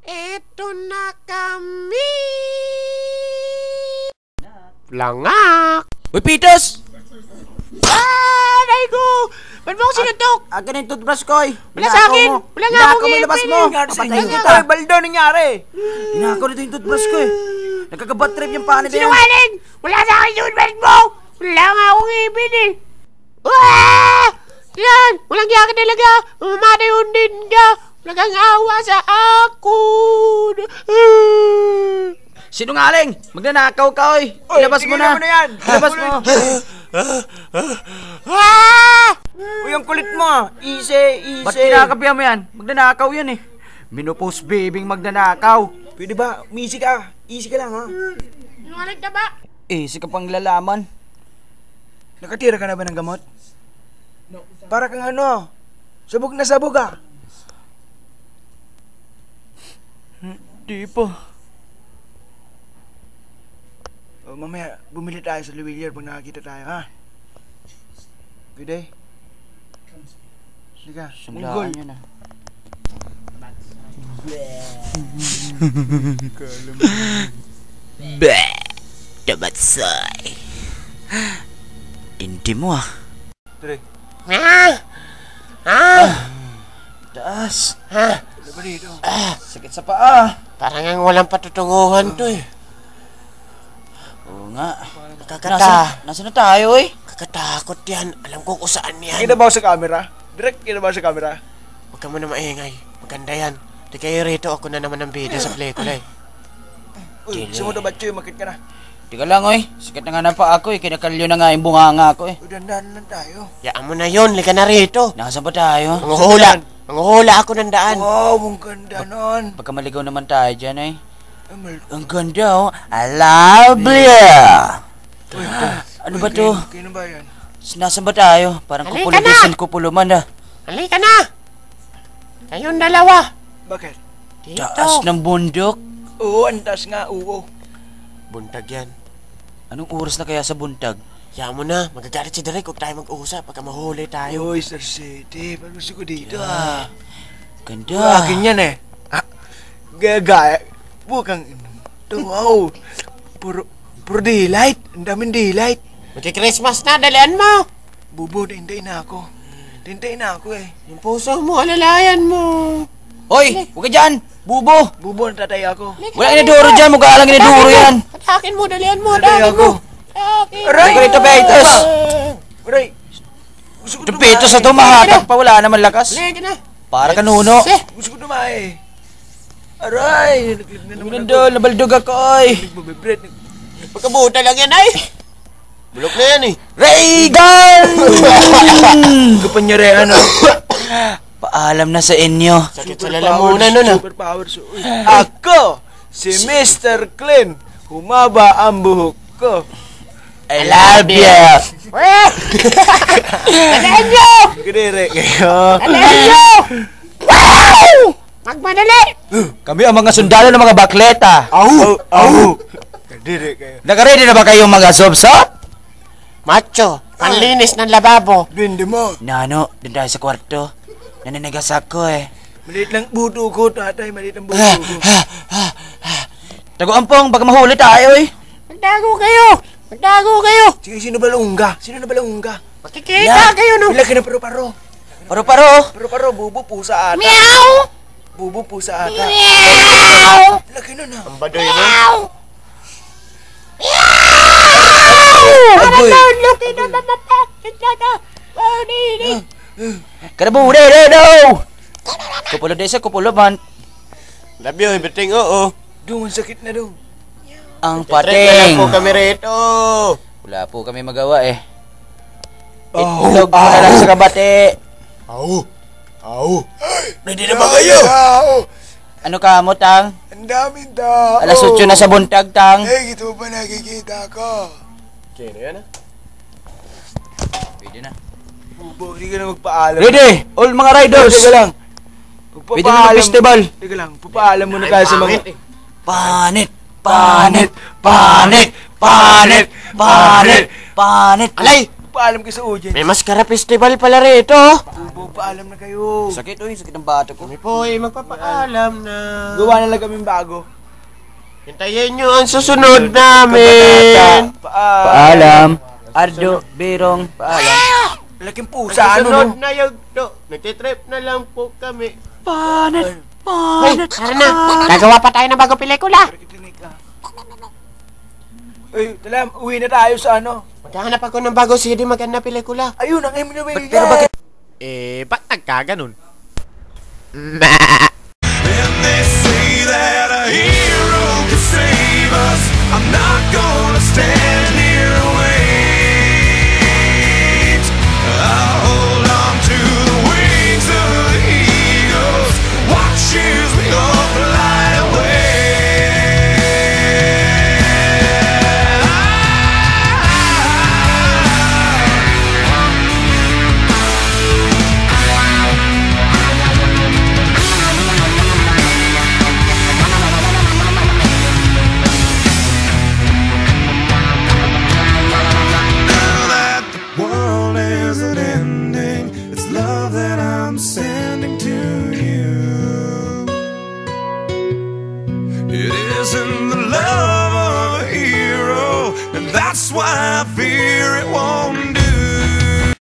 Eto na kami. Langak. Uy, Pitos! Aray ko! Ba't mo ako sinuntok? Akin yung toothbrush ko, eh. Wala sa akin! Wala nga akong ilabas mo! Papatayin kita! Ay, baldo nangyari! Hinakaw nito yung toothbrush ko, eh. Nagkakabat trip yung panit na yan. Sinungaling! Wala sa akin yung toothbrush mo! Wala nga akong ngipin, eh. Ah! Yan! Walang yaka talaga! Mamatayun din ka! Walang awa sa akin! Sinungaling! Magnanakaw ka, oy! Ilabas mo na! Ilabas mo! Uy, ang kulit mo! Easy! Ba't kinakapihan mo yan? Magnanakaw yan, eh. Minupos bibing magnanakaw. Pwede ba? Easy ka! Easy ka lang, ha? Sinungaling ka ba? Easy ka pang lalaman. Nakatira ka na ba ng gamot? Para kang ano? Sabog na sabog, ah! Di pa. O, mamaya, bumili tayo sa Luwilier pag nakakita tayo, ha? Pwede? Sige, munggol. Sanglaan yan, ah. Bleh! Tabatsay! Hindi mo, ah. Tara, Taas! ano ba dito? Sakit sa paa! Parang ang walang patutunguhan to, eh. Oo nga. Kakata. Nasaan na tayo, eh? Kakatakot yan. Alam ko kung saan yan. Kita ba ako sa camera? Direct kita ba ako sa camera? Huwag ka muna maingay. Maganda yan. Di kayo rito, ako na naman ang bida sa pelikula, eh. Uy, sumunod ba Choy? Makit ka na. Teka lang, oy. Sakit na nga na pa ako, eh. Kinakalyo na nga yung bunganga ko, eh. Uy, dandan lang tayo. Yaan mo na yun. Lika na rito. Nasaan ba tayo? Manguhula ako ng daan. Wow, ang ganda nun. Baka maligaw naman tayo dyan, eh. Amal. Ang ganda, oh. I love you! Uy, ito. Ano ba to? Kino ba yan? Nasaan ba tayo? Parang Halika kupulo na! diesel, kupulo man, ah. Halika na. Kayong dalawa. Bakit? Dito. Taas ng bundok. Oo, antas nga, oo. Buntag yan. Anong oras na kaya sa buntag? Yaan mo na. Magagalit si Derek. Huwag tayo mag-usap. Pagka mahuli tayo. Uy, Star City. Parang gusto ko dito, ah. Ganda. Akin yan, eh. Ah, gagaya. Bukang ito, wow. Puro daylight. Ang daming daylight. Magki-Christmas na. Dalian mo. Bubo, hintayin na ako. Hintayin na ako, eh. Yung puso mo. Alalayan mo. Hoy! Huwag ka dyan! Bubo! Bubo, natatay ako. Wala inaduro dyan! Mukha lang inaduro yan! Atakin mo. Dalian mo. Natatay Atakin ako. mo. Atakin mo. Aray! Huwag ka rito, Petos! Aray! Gusto ko Ito, Petos na ito, mahatak pa. Wala naman lakas. Halika na. Para kanuno. Gusto ko dumae. Aray! Naglib na naman ako. Nandun, nabaldog ako, oy! Nagbabibrett. Pagkabuta lang yan ay. Bulok na yan eh. Reagan! Kapanyarehan, ah. Paalam na sa inyo. Sakit sa lalamunan nun ah. Superpowers. Ako, si Mr. Clean. Humaba ang buhok ko. I love you! Dalian nyo. Kadire kayo. Dalian nyo. Wow! Magmadali. Kami ang mga sundalo ng mga bakleta. Au! Kadire kayo. Nakaready na ba kayong mga sob-sob? Macho, panlinis ng lababo. Bindi mo. Nano, dun tayo sa kwarto. Naninigas ako, eh. Maliit lang buto ko, tatay. Maliit lang buto ko. Tago-ampong, baka mahuli tayo, eh. Magtago kayo. Magtago kayo. Sige, sino ba laungga? Sino na ba laungga? Makikita kayo no. Bilaki na paro-paro. Paro-paro. Paro-paro, bubo pusa ata. Meow. Bubo pusa ata. Meow. Laki na na. Ang badoy no. Agoy. Luki na mamapakit na na. Panini. Karabude, no! Kupulo desa, kupulo man. Love you, everything oo. Dung, ang sakit na daw. Ang Pating. pating. Po kami rito. Wala po kami magawa, eh. Oh, Itlog mo na lang sa kabate. Au. Ready na ba kayo? Ano ka mo, Tang? Ang daming tao. Alas 8 na sa buntag, Tang. Eh, ito ba nakikita ko? Kino yan ah? Pwede na. Bubo, hindi ka na magpaalam. Ready! All mga riders! Teka lang. Pwede na ng festival. Teka lang, papaalam muna tayo sa mga... Panit! Panit! Panit! Panit! Panit! Panit! Alay! magpaalam kayo sa audience. May maskara festival pala rito. Magpaalam na kayo. Sakit sakit ng bato ko. Kami po ay magpapaalam na. Gawa na lang kaming bago. Hintayin nyo ang susunod namin. Paalam. Ardo, Birong, paalam. Laking Ang pusa, ano susunod no? na yugto. Nagtitrip na lang po kami. Panat, Hoy, tara na. Gagawa pa tayo ng bagong pelikula. Ay, talam, uwi na tayo sa ano. Maghahanap ako ng bagong CD maganda pelikula. Ayun, ang Emmanuel. Pero bakit? Ba't nagkaganon? And they say that a hero can save us. I'm not gonna stand here and wait. I'll hold on to the wings of the eagles. Watch as we all fly away. Sending to you. It isn't the love of a hero, and that's why I fear it won't